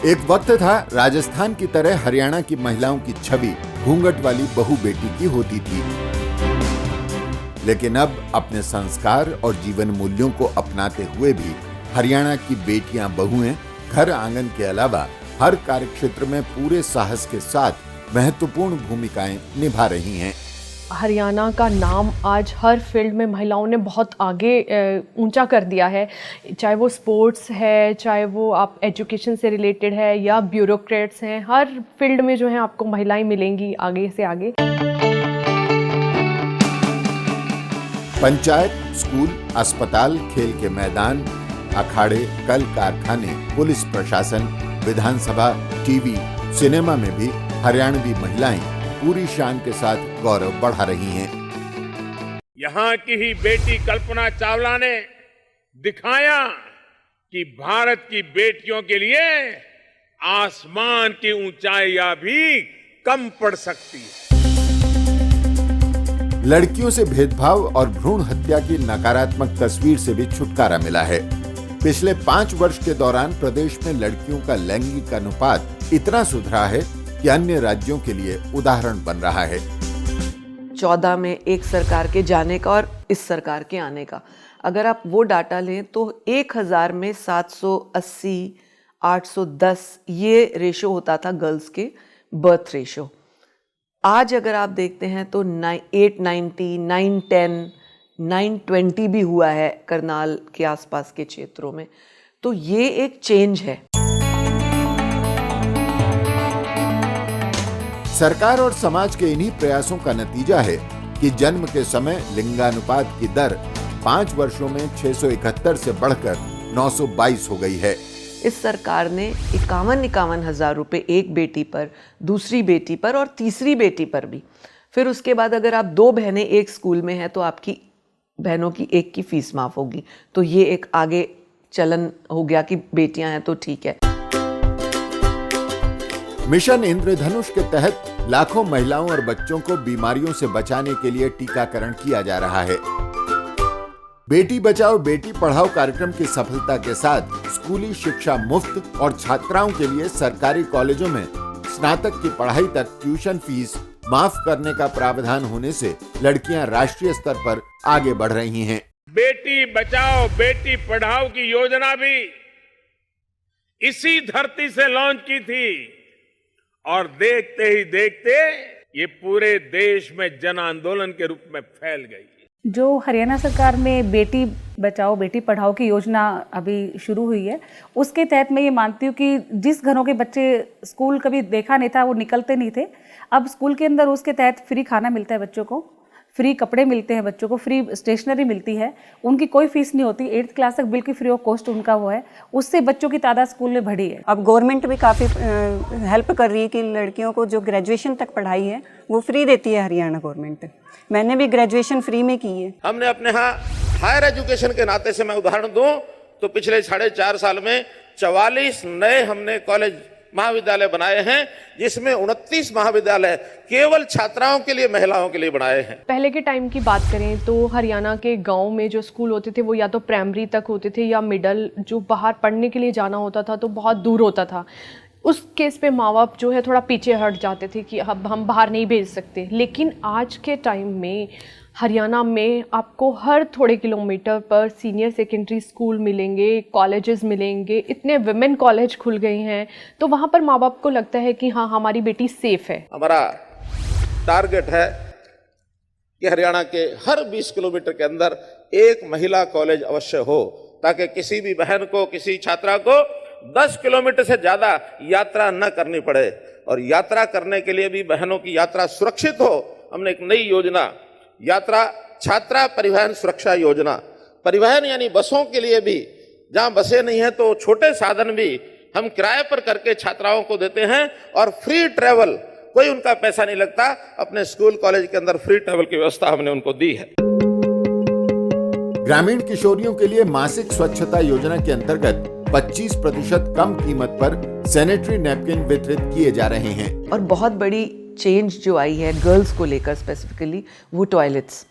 एक वक्त था राजस्थान की तरह हरियाणा की महिलाओं की छवि घूंघट वाली बहू बेटी की होती थी, लेकिन अब अपने संस्कार और जीवन मूल्यों को अपनाते हुए भी हरियाणा की बेटियां बहुएं घर आंगन के अलावा हर कार्यक्षेत्र में पूरे साहस के साथ महत्वपूर्ण भूमिकाएं निभा रही हैं। हरियाणा का नाम आज हर फील्ड में महिलाओं ने बहुत आगे ऊंचा कर दिया है, चाहे वो स्पोर्ट्स है, चाहे वो आप एजुकेशन से रिलेटेड है या ब्यूरोक्रेट्स हैं, हर फील्ड में जो है आपको महिलाएं मिलेंगी आगे से आगे। पंचायत, स्कूल, अस्पताल, खेल के मैदान, अखाड़े, कल कारखाने, पुलिस प्रशासन, विधानसभा, टीवी, सिनेमा में भी हरियाणवी महिलाएं पूरी शान के साथ गौरव बढ़ा रही हैं। यहाँ की ही बेटी कल्पना चावला ने दिखाया कि भारत की बेटियों के लिए आसमान की ऊंचाइयां भी कम पड़ सकती है। लड़कियों से भेदभाव और भ्रूण हत्या की नकारात्मक तस्वीर से भी छुटकारा मिला है। पिछले 5 वर्ष के दौरान प्रदेश में लड़कियों का लैंगिक अनुपात इतना सुधरा है कि अन्य राज्यों के लिए उदाहरण बन रहा है। 14 में एक सरकार के जाने का और इस सरकार के आने का अगर आप वो डाटा लें तो 1000 में 780, 810 ये रेशो होता था गर्ल्स के बर्थ रेशो। आज अगर आप देखते हैं तो 890, 910, 920 भी हुआ है करनाल के आसपास के क्षेत्रों में। तो ये एक चेंज है। सरकार और समाज के इन्हीं प्रयासों का नतीजा है कि जन्म के समय लिंगानुपात की दर 5 वर्षों में 671 से बढ़कर 922 हो गई है। इस सरकार ने 51 हज़ार रुपये एक बेटी पर, दूसरी बेटी पर और तीसरी बेटी पर भी। फिर उसके बाद अगर आप 2 बहनें एक स्कूल में हैं तो आपकी बहनों की एक की फीस माफ होगी। तो ये एक आगे चलन हो गया कि बेटियां हैं तो ठीक है। मिशन इंद्रधनुष के तहत लाखों महिलाओं और बच्चों को बीमारियों से बचाने के लिए टीकाकरण किया जा रहा है। बेटी बचाओ बेटी पढ़ाओ कार्यक्रम की सफलता के साथ स्कूली शिक्षा मुफ्त और छात्राओं के लिए सरकारी कॉलेजों में स्नातक की पढ़ाई तक ट्यूशन फीस माफ करने का प्रावधान होने से लड़कियां राष्ट्रीय स्तर पर आगे बढ़ रही हैं। बेटी बचाओ बेटी पढ़ाओ की योजना भी इसी धरती से लॉन्च की थी और देखते ही देखते ये पूरे देश में जन आंदोलन के रूप में फैल गई। जो हरियाणा सरकार में बेटी बचाओ बेटी पढ़ाओ की योजना अभी शुरू हुई है, उसके तहत मैं ये मानती हूँ कि जिस घरों के बच्चे स्कूल कभी देखा नहीं था, वो निकलते नहीं थे, अब स्कूल के अंदर उसके तहत फ्री खाना मिलता है बच्चों को, फ्री कपड़े मिलते हैं बच्चों को, फ्री स्टेशनरी मिलती है, उनकी कोई फीस नहीं होती, 8th क्लास तक बिल्कुल फ्री ऑफ कॉस्ट उनका वो है। उससे बच्चों की तादाद स्कूल में बढ़ी है। अब गवर्नमेंट भी काफ़ी हेल्प कर रही है कि लड़कियों को जो ग्रेजुएशन तक पढ़ाई है वो फ्री देती है हरियाणा गवर्नमेंट। मैंने भी ग्रेजुएशन फ्री में की है। हमने अपने यहाँ हायर एजुकेशन के नाते से मैं उदाहरण दूं तो पिछले 4.5 साल में 44 नए हमने कॉलेज महाविद्यालय बनाए हैं, जिसमें 29 महाविद्यालय केवल छात्राओं के लिए, महिलाओं के लिए बनाए हैं। पहले के टाइम की बात करें तो हरियाणा के गांव में जो स्कूल होते थे वो या तो प्राइमरी तक होते थे या मिडल, जो बाहर पढ़ने के लिए जाना होता था तो बहुत दूर होता था। उस केस पे माँ बाप जो है थोड़ा पीछे हट जाते थे कि अब हम बाहर नहीं भेज सकते। लेकिन आज के टाइम में हरियाणा में आपको हर थोड़े किलोमीटर पर सीनियर सेकेंडरी स्कूल मिलेंगे, कॉलेजेस मिलेंगे, इतने विमेन कॉलेज खुल गए हैं, तो वहाँ पर माँ बाप को लगता है कि हाँ हमारी बेटी सेफ है। हमारा टारगेट है कि हरियाणा के हर 20 किलोमीटर के अंदर एक महिला कॉलेज अवश्य हो, ताकि किसी भी बहन को, किसी छात्रा को 10 किलोमीटर से ज्यादा यात्रा न करनी पड़े। और यात्रा करने के लिए भी बहनों की यात्रा सुरक्षित हो, हमने एक नई योजना यात्रा छात्रा परिवहन सुरक्षा योजना, परिवहन यानी बसों के लिए भी, जहां बसें नहीं है तो छोटे साधन भी हम किराए पर करके छात्राओं को देते हैं और फ्री ट्रैवल, कोई उनका पैसा नहीं लगता। अपने स्कूल कॉलेज के अंदर फ्री ट्रैवल की व्यवस्था हमने उनको दी है। ग्रामीण किशोरियों के लिए मासिक स्वच्छता योजना के अंतर्गत 25% कम कीमत पर सैनिटरी नैपकिन वितरित किए जा रहे हैं। और बहुत बड़ी चेंज जो आई है गर्ल्स को लेकर स्पेसिफिकली, वो टॉयलेट्स।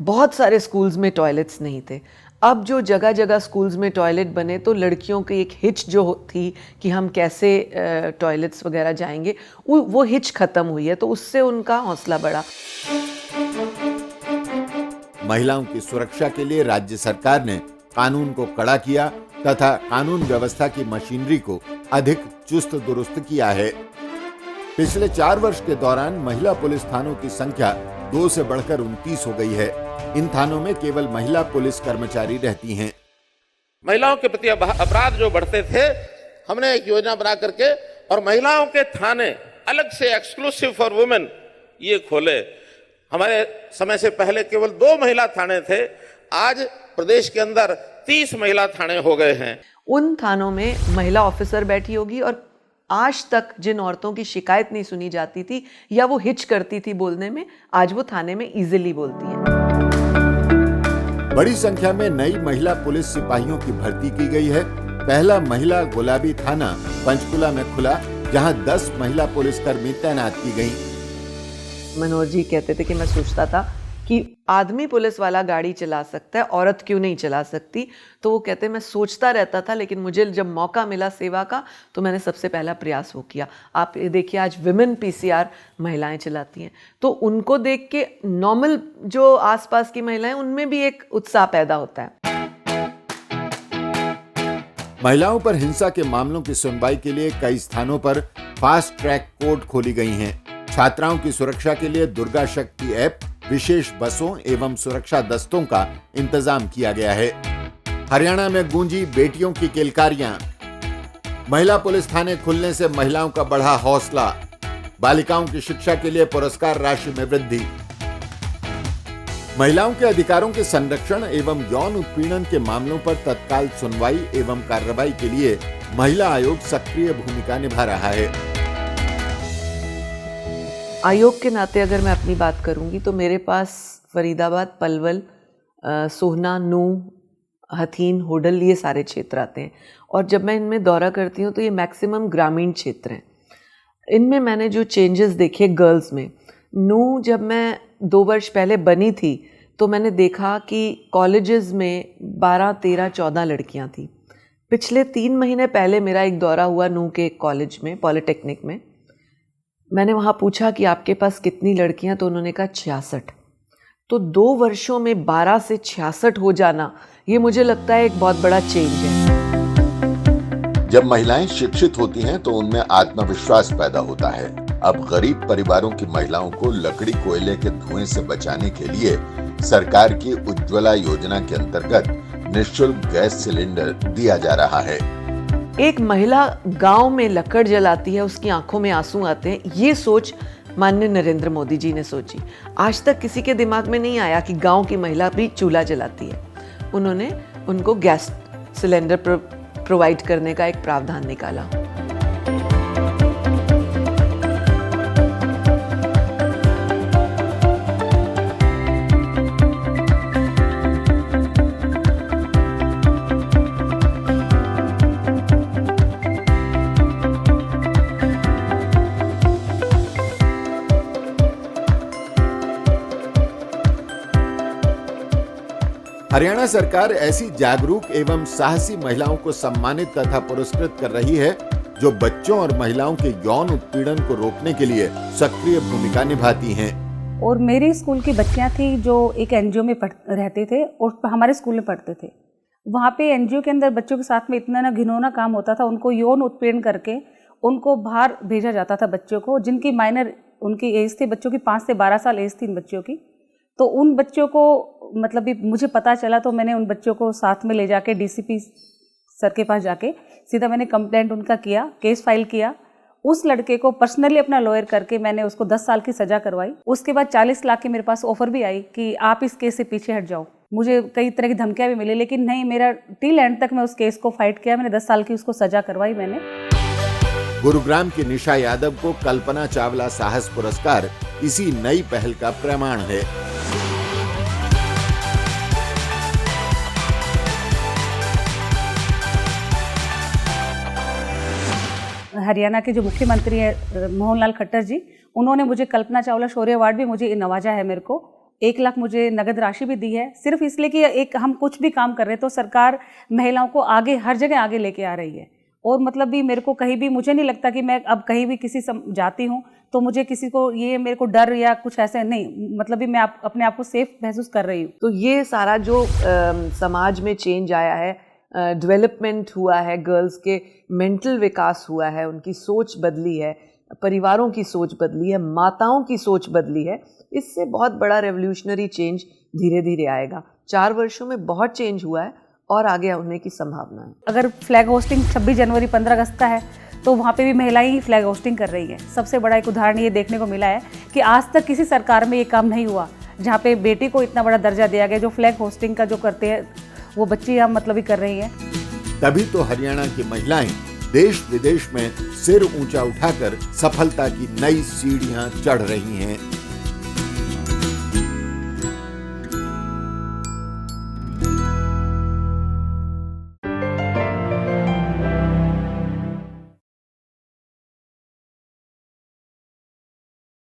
बहुत सारे स्कूल्स में टॉयलेट्स नहीं थे। अब जो जगह जगह स्कूल्स में टॉयलेट बने तो लड़कियों की एक हिच जो थी कि हम कैसे टॉयलेट्स वगैरह जाएंगे, वो हिच खत्म हुई है, तो उससे उनका हौसला बढ़ा। महिलाओं की सुरक्षा के लिए राज्य सरकार ने कानून को कड़ा किया तथा कानून व्यवस्था की मशीनरी को अधिक चुस्त दुरुस्त किया है। पिछले 4 वर्ष के दौरान महिला पुलिस थानों की संख्या 2 से बढ़कर 29 हो गई है। इन थानों में केवल महिला पुलिस कर्मचारी रहती हैं। महिलाओं के प्रति अपराध जो बढ़ते थे, हमने एक योजना बना करके और महिलाओं के थाने अलग से एक्सक्लूसिव फॉर वुमेन ये खोले। हमारे समय से पहले केवल 2 महिला थाने थे, आज प्रदेश के अंदर 30 महिला थाने हो गए हैं। उन थानों में महिला ऑफिसर बैठी होगी और आज तक जिन औरतों की शिकायत नहीं सुनी जाती थी या वो हिच करती थी बोलने में, आज वो थाने में इजीली बोलती हैं। बड़ी संख्या में नई महिला पुलिस सिपाहियों की भर्ती की गई है। पहला महिला गुलाबी थाना पंचकुला में खुला, जहां 10 महिला पुलिसकर्मी तैनात की गईं। मनोज जी कहते थे कि मैं सोचता था कि आदमी पुलिस वाला गाड़ी चला सकता है, औरत क्यों नहीं चला सकती। तो वो कहते मैं सोचता रहता था, लेकिन मुझे जब मौका मिला सेवा का तो मैंने सबसे पहला प्रयास वो किया। आप देखिए आज विमेन पीसीआर महिलाएं चलाती हैं, तो उनको देख के नॉर्मल जो आसपास की महिलाएं उनमें भी एक उत्साह पैदा होता है। महिलाओं पर हिंसा के मामलों की सुनवाई के लिए कई स्थानों पर फास्ट ट्रैक कोर्ट खोली गई हैं। छात्राओं की सुरक्षा के लिए दुर्गा शक्ति ऐप, विशेष बसों एवं सुरक्षा दस्तों का इंतजाम किया गया है। हरियाणा में गूंजी बेटियों की किलकारियां। महिला पुलिस थाने खुलने से महिलाओं का बढ़ा हौसला। बालिकाओं की शिक्षा के लिए पुरस्कार राशि में वृद्धि। महिलाओं के अधिकारों के संरक्षण एवं यौन उत्पीड़न के मामलों पर तत्काल सुनवाई एवं कार्रवाई के लिए महिला आयोग सक्रिय भूमिका निभा रहा है। आयोग के नाते अगर मैं अपनी बात करूंगी तो मेरे पास फरीदाबाद, पलवल, सोहना, नूंह, हथीन, होडल ये सारे क्षेत्र आते हैं। और जब मैं इनमें दौरा करती हूँ तो ये मैक्सिमम ग्रामीण क्षेत्र हैं। इनमें मैंने जो चेंजेस देखे गर्ल्स में, नूंह जब मैं 2 वर्ष पहले बनी थी तो मैंने देखा कि कॉलेजेस में 12, 13, 14 लड़कियाँ थी। पिछले 3 महीने पहले मेरा एक दौरा हुआ नूंह के एक कॉलेज में, पॉलिटेक्निक में। मैंने वहाँ पूछा कि आपके पास कितनी लड़कियाँ, तो उन्होंने कहा 66। तो 2 वर्षों में 12 से 66 हो जाना, ये मुझे लगता है एक बहुत बड़ा चेंज है। जब महिलाएं शिक्षित होती हैं तो उनमें आत्मविश्वास पैदा होता है। अब गरीब परिवारों की महिलाओं को लकड़ी कोयले के धुएं से बचाने के लिए सरकार की उज्ज्वला योजना के अंतर्गत निःशुल्क गैस सिलेंडर दिया जा रहा है। एक महिला गांव में लकड़ जलाती है, उसकी आंखों में आंसू आते हैं, ये सोच माननीय नरेंद्र मोदी जी ने सोची। आज तक किसी के दिमाग में नहीं आया कि गांव की महिला भी चूल्हा जलाती है। उन्होंने उनको गैस सिलेंडर प्रोवाइड करने का एक प्रावधान निकाला। हरियाणा सरकार ऐसी जागरूक एवं साहसी महिलाओं को सम्मानित तथा पुरस्कृत कर रही है जो बच्चों और महिलाओं के यौन उत्पीड़न को रोकने के लिए सक्रिय भूमिका निभाती हैं। और मेरी स्कूल की बच्चियां थी जो एक एनजीओ में रहते थे और हमारे स्कूल में पढ़ते थे। वहाँ पे एनजीओ के अंदर बच्चों के साथ में इतना ना घिनौना काम होता था, उनको यौन उत्पीड़न करके उनको बाहर भेजा जाता था बच्चों को, जिनकी माइनर उनकी एज थी, बच्चों की 5 से 12 साल एज थी इन बच्चों की। तो उन बच्चों को मतलब भी मुझे पता चला तो मैंने उन बच्चों को साथ में ले जाके डीसीपी सर के पास जाके सीधा मैंने कंप्लेंट उनका किया, केस फाइल किया। उस लड़के को पर्सनली अपना लॉयर करके मैंने उसको 10 साल की सज़ा करवाई। उसके बाद 40 लाख की मेरे पास ऑफर भी आई कि आप इस केस से पीछे हट जाओ। मुझे कई तरह की धमकियाँ भी मिली, लेकिन नहीं, मेरा टिल एंड तक मैं उस केस को फाइट किया। मैंने 10 साल की उसको सज़ा करवाई मैंने। गुरुग्राम की निशा यादव को कल्पना चावला साहस पुरस्कार इसी नई पहल का प्रमाण है। हरियाणा के जो मुख्यमंत्री हैं मोहन लाल खट्टर जी, उन्होंने मुझे कल्पना चावला शौर्य अवार्ड भी मुझे नवाजा है मेरे को। 1 लाख मुझे नगद राशि भी दी है, सिर्फ इसलिए कि एक हम कुछ भी काम कर रहे हैं तो सरकार महिलाओं को आगे हर जगह आगे लेके आ रही है। और मतलब भी मेरे को कहीं भी, मुझे नहीं लगता कि मैं अब कहीं भी किसी जाती हूँ तो मुझे किसी को ये मेरे को डर या कुछ ऐसे नहीं, मतलब भी मैं अपने आप को सेफ महसूस कर रही हूँ। तो ये सारा जो समाज में चेंज आया है, डेवलपमेंट हुआ है, गर्ल्स के मेंटल विकास हुआ है, उनकी सोच बदली है, परिवारों की सोच बदली है, माताओं की सोच बदली है, इससे बहुत बड़ा रेवोल्यूशनरी चेंज धीरे धीरे आएगा। 4 वर्षों में बहुत चेंज हुआ है और आगे होने की संभावना है। अगर फ्लैग होस्टिंग 26 जनवरी 15 अगस्त का है तो वहाँ पे भी महिलाएं ही फ्लैग होस्टिंग कर रही है। सबसे बड़ा एक उदाहरण ये देखने को मिला है कि आज तक किसी सरकार में ये काम नहीं हुआ जहाँ पे बेटी को इतना बड़ा दर्जा दिया गया। जो फ्लैग होस्टिंग का जो करते हैं वो बच्ची हम मतलब ही कर रही हैं। तभी तो हरियाणा की महिलाएं देश विदेश में सिर ऊंचा उठाकर सफलता की नई सीढ़ियां चढ़ रही हैं।